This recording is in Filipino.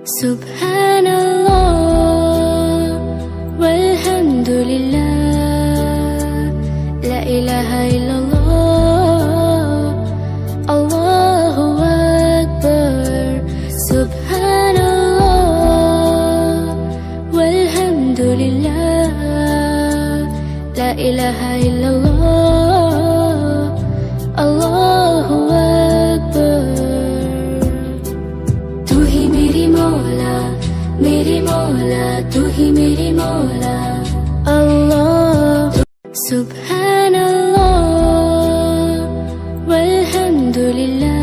Subhanallah walhamdulillah, la ilaha illallah, Allahu Akbar. Subhanallah walhamdulillah, la ilaha illallah, Allahu Akbar. तू ही मेरी मौला, तू ही मेरी मौला, अल्लाह। सुब्हानल्लाह वल्हम्दुलिल्लाह,